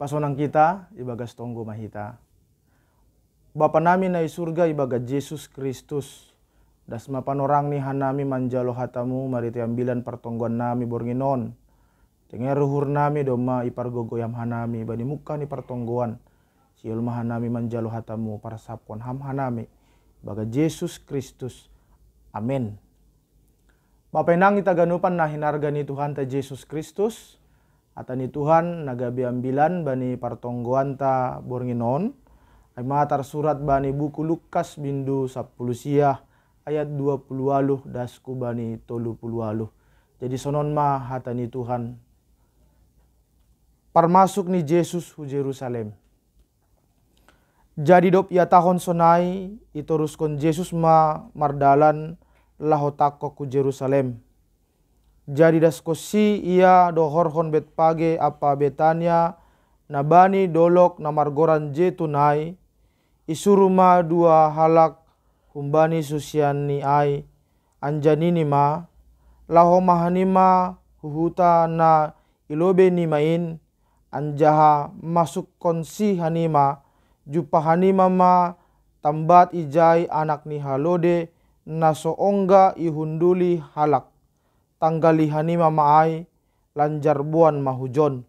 Pasonang kita ibagas tonggo mahita. Bapa nami na surga ibaga Yesus Kristus. Das mapanorang ni hanami manjalo hatamu mariti ambilan pertongguan nami bornginon. Tengar ruhur nami doma ipargogoyam hanami bani muka ni pertongguan. Siul mahanami manjalo hatamu para sapon ham hanami baga Yesus Kristus. Amin. Bapa nang itaganupan na hinarga ni Tuhan ta Yesus Kristus. Ata ni Tuhan nagabi ambilan bani partonggoan ta bornginon. Ay matar surat bani buku Lukas bindu 10 siah ayat 20 dasku bani 30. Jadi sonon ma hata ni Tuhan. Parmasuk ni Yesus hu Jerusalem. Jadi dop ia tahun sonai itoruskon Yesus ma mardalan lahotakko ku Jerusalem. Jadi daskosi ia dohorhon bet page apa Betania nabani dolok na margoran jetunai isuruma dua halak humbani susian ni ai anjanini ma laho mahanima huhuta na ilobe ni main anjaha masuk konsi hanima jupa hanima ma tambat ijai anak ni halode na soongga ihunduli halak tanggali hanima maai lanjar buan mahujon.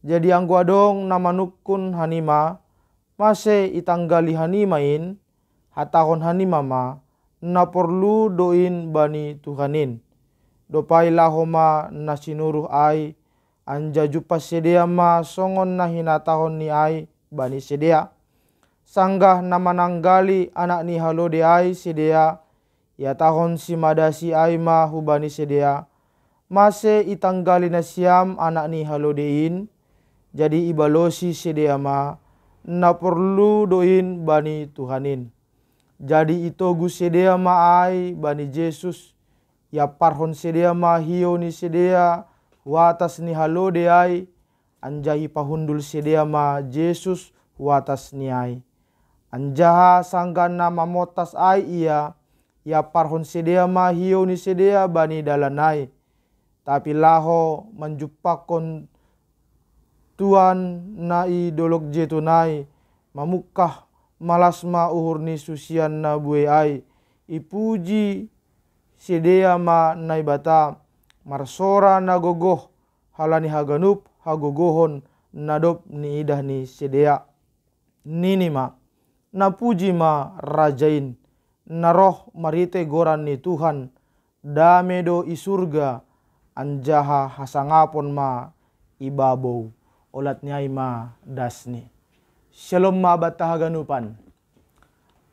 Jadi anggo adong namanukun hanima mase itanggali hanimain hatahon hanima ma na perlu doin bani Tuhanin. Dopai lahoma na sinuruh ai anja jupa sedea ma songon na hinatahon ni ai bani sedea. Sanggah namananggali anak ni halode ai sedea ya tahon si madasi ai ma hubani sedea. Mase itanggali na siam anak ni halodein. Jadi ibalosi sedea ma na perlu doin bani Tuhanin. Jadi itogu sedea ma ai bani Yesus. Ya parhon sedea ma hiyo ni sedea watas ni halode ai. Anjahi pahundul sedea ma Yesus watas ni ai. Anjaha sangga nama motas ai ia. Ya parhon sedea ma hiyo ni sedea bani dalanai. Tapi laho menjupakon Tuan nai dolok jetunai mamukah malasma uhur ni susian na bue ai ipuji sedea ma nai bata marsora na gogoh halani haganup hagogohon nadop ni idah ni sedea nini ma na puji ma rajain na roh marite goran ni Tuhan damedo isurga anjaha hasangapon ma ibabou olat nyai ma dasni. Shalom ma batahaganupan.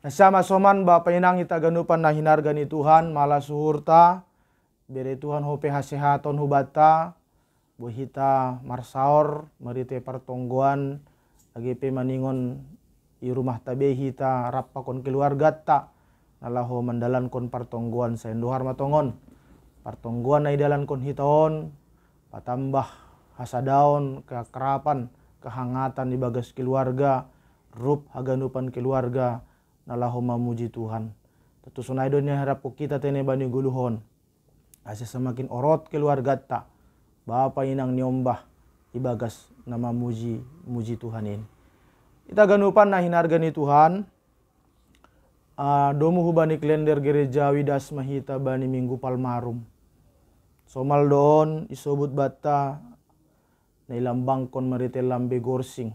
Nasama soman bapa inang itaganupan na hinarga ni Tuhan mala suhurta bere Tuhan hope hasehaton hubata bohita marsaor marite partonggoan agepe maningon i rumah tabehita rappakon keluarga ta nalaho mandalan kon partonggoan saendohar matongon partonggoan na idalan kon hitaon patambah hasadaon keakrapan kehangatan di bagas keluarga rup haganupan keluarga nalaho mamuji Tuhan tentu sunaidonya harap kita tene bani guluhon asa semakin orot keluarga ta bapa inang nyombah ibagas nama muji Tuhanin kita ganupan na hinarga ni Tuhan domu hubani klender gereja widas mahita bani minggu palmarum somal doon isobut bata na ilambang kon marite lambe gorsing.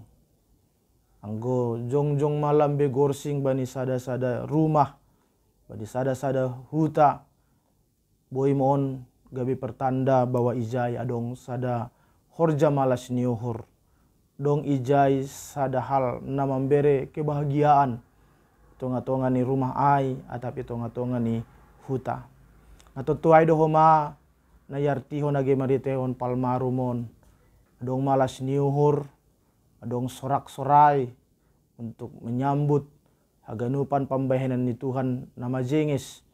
Anggo jong malambe gorsing bani sada rumah, bani sada huta. Boy moon gabi pertanda bahwa ijai adong sada horja malas niohor. Dong ijai sada hal na membere kebahagiaan. Tonga-tonga ni rumah ai atapi tonga-tonga ni huta. Natutuay dohoma na yartiho nage marite on palmarumon. Adong malas niuhur, adong sorak-sorai untuk menyambut haganupan pambahenan ni Tuhan nama jengis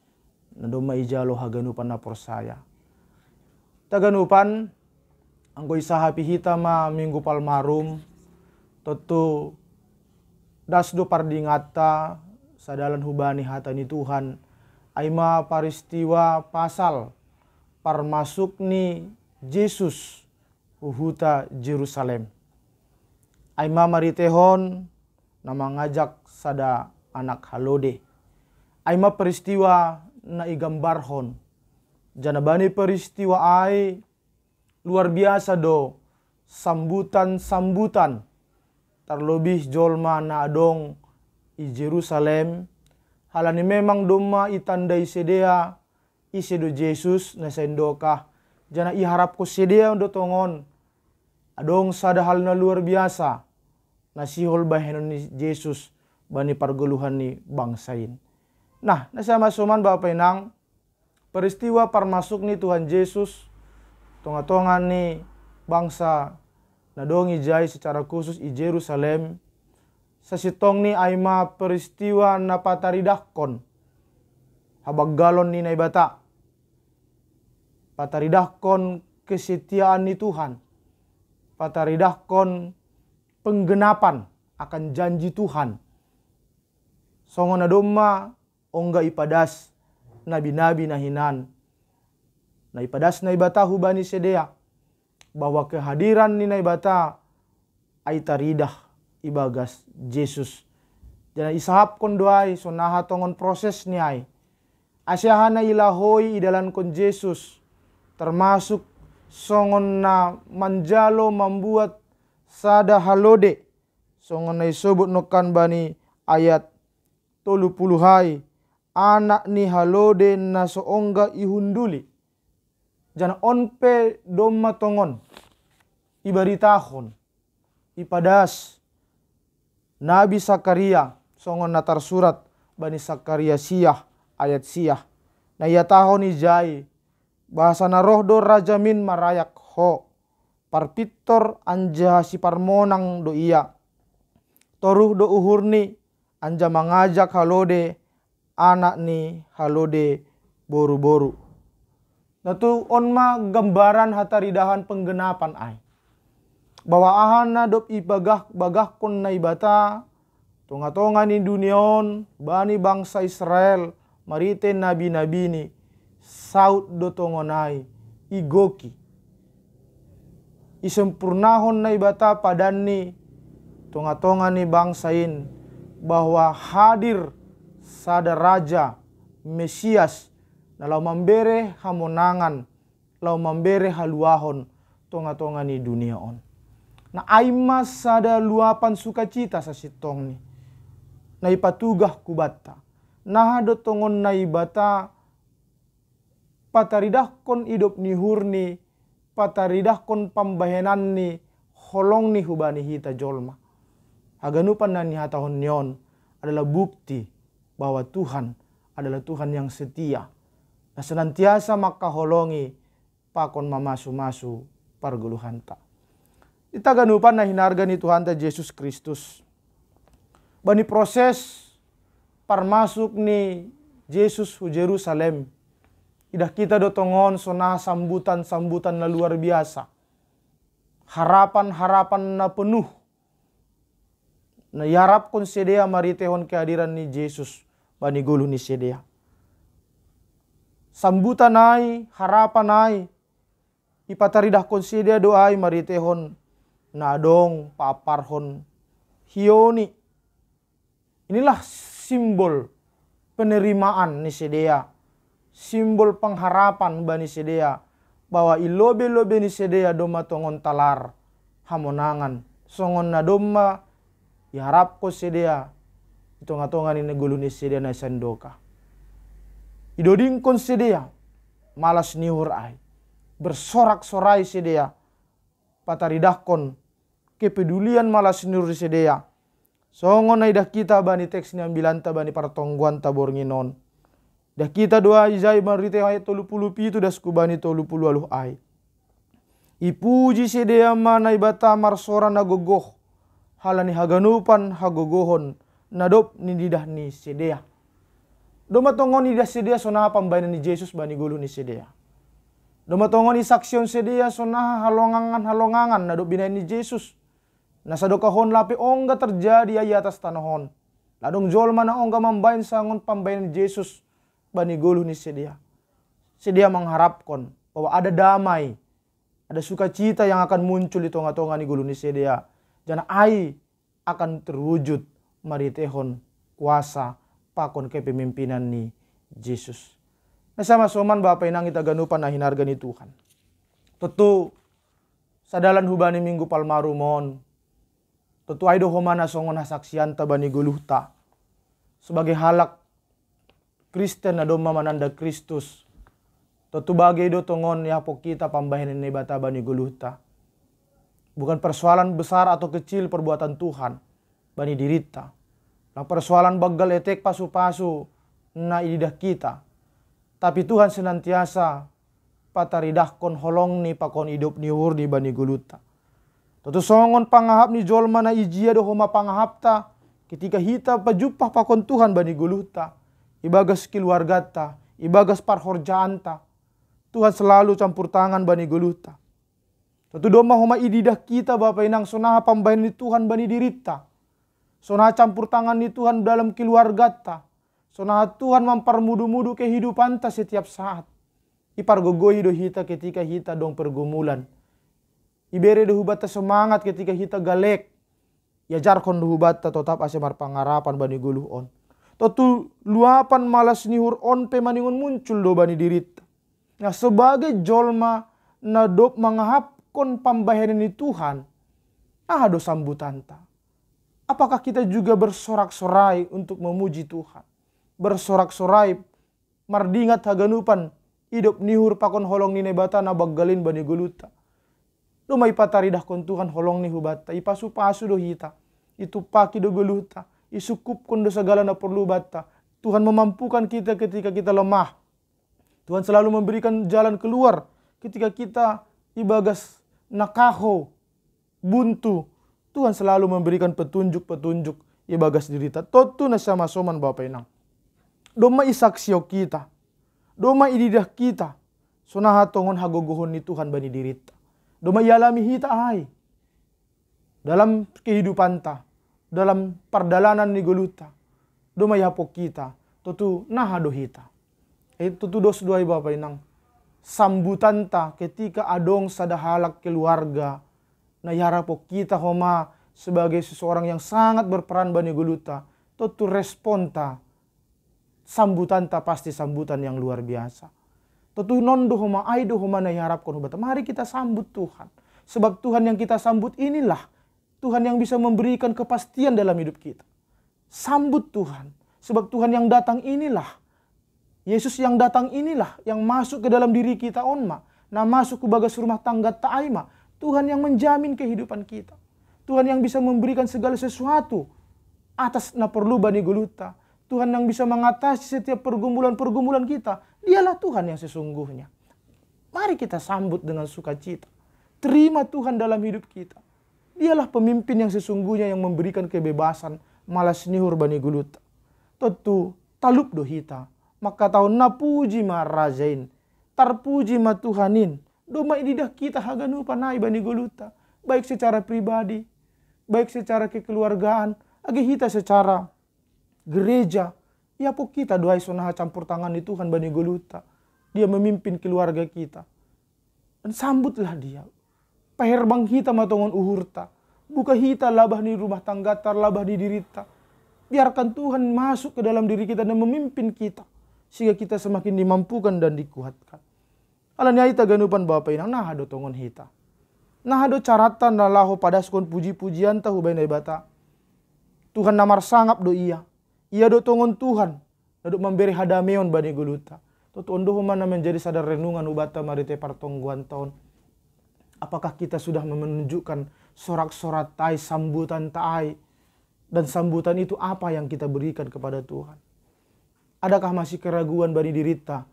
na doma ijalo haganupan na persaya. Taganupan anggo isaha pihita ma minggu palmarum totu dasdo pardingata sadalan hubani hata ni Tuhan aima peristiwa pasal parmasuk ni Yesus huhuta Jerusalem. Aima maritehon na mangajak sada anak halode. Aima peristiwa na igambarhon. Janabani peristiwa ai luar biasa do. Sambutan-sambutan. Terlebih jolma na adong i Jerusalem. Halani memang doma itandai sedea isedo Jesus na sendoka. Jana iharap ko sedea undo tongon. Adong sada hal na luar biasa. Nasihol bahenon ni Jesus bani parguluhan ni bangsain. Nah, nasama suman Bapak Inang, peristiwa parmasuk ni Tuhan Yesus tonga-tonga ni bangsa nadong ijai secara khusus i Jerusalem. Sa sitong ni aima peristiwa na pataridahkon habaggalon ni naibata. Pataridahkon kesetiaan ni Tuhan. Pataridahkon penggenapan akan janji Tuhan. Songo na doma ongga ipadas nabi-nabi na hinan. Na ipadas na ibata hubani sedea bahwa kehadiran ni naibata ay taridah ibagas Jesus. Jana isahap kon doay sonaha tongon proses ni ay. Asyahan na ilahoy idalan kon Jesus. Termasuk songon na manjalo membuat sada halode. Songon na isobut nokan bani ayat 30 hai. Anak ni halode na soongga ihunduli. Jana onpe doma tongon. Ibaritahon. Ipadas. Nabi Sakaria. Songon na tarsurat bani Sakaria siyah. Ayat siyah. Na iya tahon ijai. Bahasa na roh do rajamin marayak ho. Parpitor anja si parmonang do iya. Toruh do uhurni anja mangajak halode. Anak ni halode boru-boru. Natu onma gambaran hataridahan penggenapan ay. Bahwa ahana dop ibagah kon na ibata. Tonga-tonga ni dunion bani bangsa Israel. Marite nabi-nabi ni. Saut do tongonay. Igoki. Isempurnahon na ibata padan ni. Tonga-tonga ni bangsain. Bahwa hadir sada raja Mesias na lau membere hamonangan, lau membere haluahon tonga-tonga ni dunia on. Na aima sada luapan sukacita sa sitong ni. Na ipatugah kubata. Nah do tongon na ibata pataridahkon idop ni hurni, pataridahkon pambahenan ni holong ni hubani hita jolma. Haganupan na ni hatahon nyon adalah bukti bahwa Tuhan adalah Tuhan yang setia. Na senantiasa makaholongi pakon mamasu-masu parguluhanta. Itaganupan na hinarga ni Tuhan ta Yesus Kristus. Bani proses parmasuk ni Yesus hu Jerusalem. Idah kita do tongon sona sambutan-sambutan na luar biasa. Harapan-harapan na penuh. Na yarap kon sedea maritehon kehadiran ni Yesus bani gulu ni sedea. Sambutan ay, harapan ay, ipataridah kon sedea doay maritehon na adong paparhon hioni. Inilah simbol penerimaan ni sedea. Simbol pengharapan bani sedea. Bahwa ilobe-lobe ni sedea doma tongon talar hamonangan. Songon na doma iharap ko sedea. Tonga-tonga ni nagulu ni sedea na sandoka. Idoding kon sedea. Malas nihur ay. Bersorak-sorai sedea. Pataridahkon. Kepedulian malas nihur sedea. Songon na idah kita bani teks ni ambilanta bani partongguan tabornginon. Dah kita doa izai marite ayat 30 pitu das kubani 30 aluh ay. Ipuji sedea mana ibata marsora nagogoh. Halani haganupan hagogohon. Nadop ni didah ni sedea. Doma tongon idah sedea sonaha pambainan ni Yesus bani gulu ni sedea. Doma tongon isaksion sedea sonaha halongangan nadop binai ni Yesus. Nasadokahon lapi ongga terjadi ay atas tanahon. Ladong jolma na ongga mambain sangon pambainan ni Yesus bani gulu ni sedea. Sedea mengharapkan bahwa ada damai, ada sukacita yang akan muncul di tonga-tonga ni gulu ni sedea. Jana ai akan terwujud maritehon kuasa pakon kepemimpinan ni Yesus. Nah sama soman Bapak inang ita ganupan na hinarga ni Tuhan. Tentu sadalan hubani minggu palmarumon. Tentu aido homana songon hasaksian tabani guluhta. Sebagai halak Kristen na doma mananda Kristus. Tentu bagai do tongon ya kita pambahin ni bata bani guluhta. Bukan persoalan besar atau kecil perbuatan Tuhan bani dirita. Nah persoalan bagal etek pasu-pasu na ididah kita. Tapi Tuhan senantiasa pataridahkon holong ni pakon hidup ni hur ni bani guluta. Tentu songon pangahap ni jolma na ijia do homa pangahapta ketika hita pajupah pakon Tuhan bani guluta. Ibagas keluargata, ibagas parhorjaanta. Tuhan selalu campur tangan bani guluta. Tentu doma homa ididah kita Bapak inang sonaha pambahin ni Tuhan bani dirita. Sonaha campur tangan ni Tuhan dalam keluargata. Sonaha Tuhan mempermudu-mudu kehidupan ta setiap saat. Ipargogoi do hita ketika hita dong pergumulan. Ibere do hubata semangat ketika hita galek. Yajarkon do hubata tetap asemar pangarapan bani guluh on. Totu luapan malas nihur on pe maningon muncul do bani dirita. Nah sebagai jolma na dop mangahapkon pambayaran ni Tuhan. Do sambutan ta. Apakah kita juga bersorak-sorai untuk memuji Tuhan? Bersorak-sorai mardingat haganupan hidup nihur pakon holong ni nebata na baggalin bani guluta. Do may pataridah kon Tuhan holong ni hubata. Ipasu-pasu do hita. Itu paki do guluta. Isukup kon do segala na perlu bata. Tuhan memampukan kita ketika kita lemah. Tuhan selalu memberikan jalan keluar ketika kita ibagas nakaho, buntu. Tuhan selalu memberikan petunjuk-petunjuk ibagas dirita. Totu na sama soman Bapak inang. Doma isaksio kita. Doma ididah kita. Sonaha tongon hagogohon ni Tuhan bani dirita. Doma ialami hita ai. Dalam kehidupan ta. Dalam perdalanan ni goluta. Doma ihapok kita. Totu nahado hita. Itu tu dos duai Bapak inang. Sambutan ta ketika adong sadahalak keluarga. Na iharapok kita homa sebagai seseorang yang sangat berperan bani goluta. Totu respon ta. Sambutan ta pasti sambutan yang luar biasa. Tentu nondo homa aido homa na iharapkan hubata. Mari kita sambut Tuhan. Sebab Tuhan yang kita sambut inilah Tuhan yang bisa memberikan kepastian dalam hidup kita. Sambut Tuhan. Sebab Tuhan yang datang inilah. Yesus yang datang inilah yang masuk ke dalam diri kita onma. Nah masuk ke bagas rumah tangga ta'aima. Tuhan yang menjamin kehidupan kita. Tuhan yang bisa memberikan segala sesuatu atas na perlu bani guluta. Tuhan yang bisa mengatasi setiap pergumulan-pergumulan kita. Dialah Tuhan yang sesungguhnya. Mari kita sambut dengan sukacita. Terima Tuhan dalam hidup kita. Dialah pemimpin yang sesungguhnya yang memberikan kebebasan malas nihur bani guluta. Tentu talup do hita. Maka tahun na puji ma rajain. Tarpuji ma Tuhanin. Doma ididah kita haganu panai bani guluta. Baik secara pribadi. Baik secara kekeluargaan. Agi hita secara gereja, ya po kita doai sonaha campur tangan di Tuhan bani goluta. Dia memimpin keluarga kita. Dan sambutlah dia. Paherbang kita matongon uhurta. Buka hita labah di rumah tangga tar labah di dirita. Biarkan Tuhan masuk ke dalam diri kita dan memimpin kita. Sehingga kita semakin dimampukan dan dikuatkan. Alanya ita ganupan Bapak inang nahado tongon hita. Nahado caratan na laho padaskon puji-pujian tahu bainai bata. Tuhan namar sangap do iya. Ia do tongon Tuhan. Duduk memberi hadameon bani guluta. Tutu ondo mana menjadi sadar renungan ubata marite partongguan tahun. Apakah kita sudah menunjukkan sorak-sorak tai, sambutan tai. Dan sambutan itu apa yang kita berikan kepada Tuhan. Adakah masih keraguan bani dirita.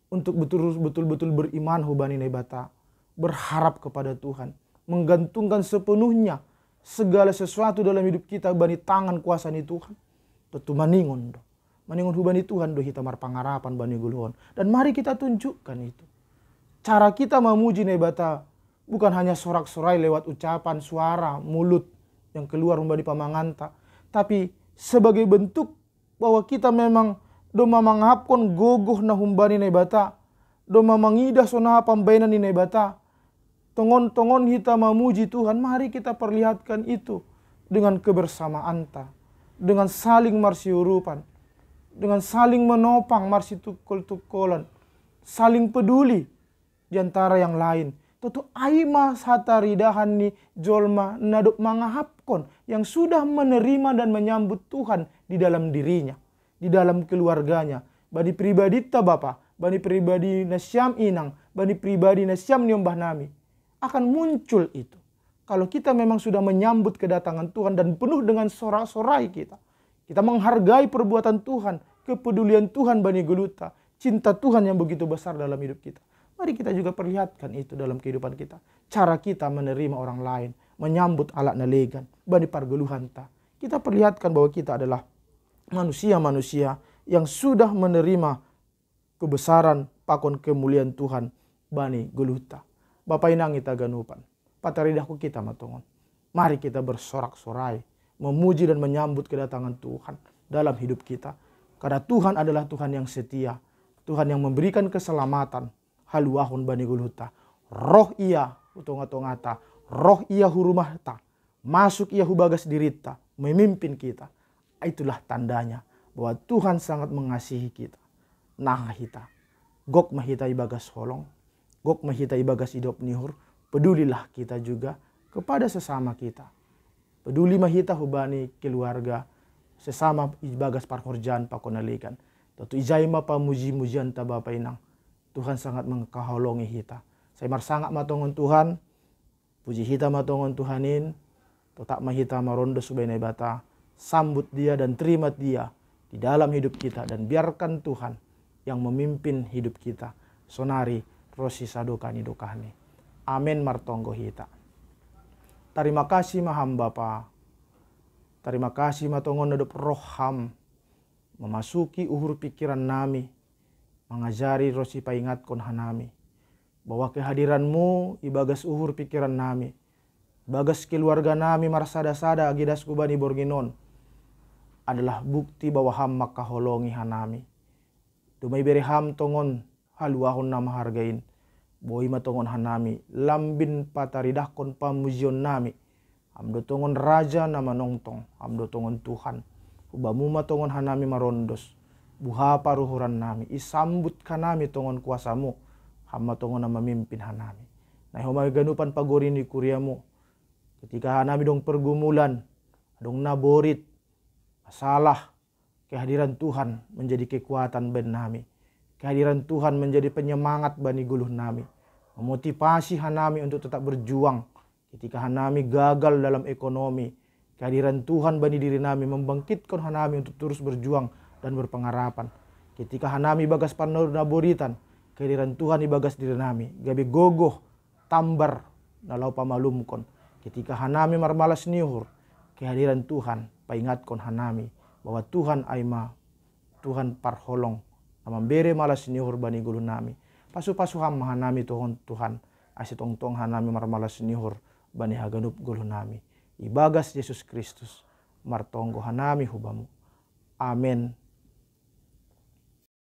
Untuk betul-betul beriman hubani nebata. Berharap kepada Tuhan. Menggantungkan sepenuhnya. Segala sesuatu dalam hidup kita bani tangan kuasa ni Tuhan. Tentu maningon do. Maningon hubani Tuhan do hitamar pangarapan bani guluhon. Dan mari kita tunjukkan itu. Cara kita memuji nebata bukan hanya sorak-sorai lewat ucapan, suara, mulut yang keluar hubani pamanganta. Tapi sebagai bentuk bahwa kita memang do mamangapkon gogoh na humbani nebata. Do mamangidah sonaha pambainan ni nebata. tongon-tongon kita memuji Tuhan, mari kita perlihatkan itu dengan kebersamaan ta, dengan saling marsiurupan, dengan saling menopang marsitukol-tukolan, saling peduli di antara yang lain. Tentu aima sataridahan ni jolma naduk mangahapkon yang sudah menerima dan menyambut Tuhan di dalam dirinya, di dalam keluarganya. Bani pribadi ta Bapa, bani pribadi nasyam inang, bani pribadi nasyam niombah nami. Akan muncul itu. Kalau kita memang sudah menyambut kedatangan Tuhan dan penuh dengan sorak-sorai kita. Kita menghargai perbuatan Tuhan, kepedulian Tuhan bani geluta, cinta Tuhan yang begitu besar dalam hidup kita. Mari kita juga perlihatkan itu dalam kehidupan kita. Cara kita menerima orang lain, menyambut alak nalegan, bani pargeluhan ta. Kita perlihatkan bahwa kita adalah manusia-manusia yang sudah menerima kebesaran pakon kemuliaan Tuhan bani geluta. Bapak inang kita ganupan, pataridahku kita matongon. Mari kita bersorak-sorai, memuji dan menyambut kedatangan Tuhan dalam hidup kita. Karena Tuhan adalah Tuhan yang setia, Tuhan yang memberikan keselamatan. Haluahun bani guluta, roh ia utonga-tongata, roh ia hurumahta, masuk ia hubagas dirita, memimpin kita. Itulah tandanya bahwa Tuhan sangat mengasihi kita. Nah hita, gok mahita ibagas holong, gok mahita ibagas hidup nihur, pedulilah kita juga kepada sesama kita. Peduli mahita hubani keluarga, sesama ibagas parhorjan pakonalikan. Tentu ijaima pamuji-mujian ta Bapa inang. Tuhan sangat mengkaholongi kita. Saya sangat matongon Tuhan. Puji kita matongon Tuhanin. Tetap mahita marondo subainai bata. Sambut dia dan terima dia di dalam hidup kita. Dan biarkan Tuhan yang memimpin hidup kita. Sonari rosi sadokani dokani. Amin martonggo hita. Terima kasih maham Bapa. Terima kasih matongon nadop roham. Memasuki uhur pikiran nami. Mengajari rosi paingat kon hanami. Bahwa kehadiranmu ibagas uhur pikiran nami. Bagas keluarga nami marsada-sada agidas kubani borginon. Adalah bukti bahwa ham makaholongi hanami. Dumay beri ham tongon haluahon nama hargain. Boy matongon hanami. Lambin pataridah kon pamuzion nami. Amdo tongon raja nama nongtong. Amdo tongon Tuhan. Ubamu matongon hanami marondos. Buha paruhuran nami, isambut kanami tongon kuasamu, hama tongon na mamimpin hanami. Na humay ganupan pagorin ni kuriamu, ketika hanami dong pergumulan, dong naborit, masalah, kehadiran Tuhan menjadi kekuatan ben nami. Kehadiran Tuhan menjadi penyemangat bani guluh nami, memotivasi hanami untuk tetap berjuang. Ketika hanami gagal dalam ekonomi, kehadiran Tuhan bani diri nami membangkitkan hanami untuk terus berjuang dan berpengharapan. Ketika hanami bagas panur naboritan, kehadiran Tuhan ibagas diri nami, gabi gogoh, tambar, nalau pamalumkon. Ketika hanami marmalas nihur, kehadiran Tuhan paingatkon hanami, bahwa Tuhan aima, Tuhan parholong, amambere malas nihur bani gulu nami. Pasu-pasu ham hanami Tuhan, asitong-tong hanami marmalas nihur, bani haganup gulu nami. Ibagas Yesus Kristus, martonggo hanami hubamu. Amin.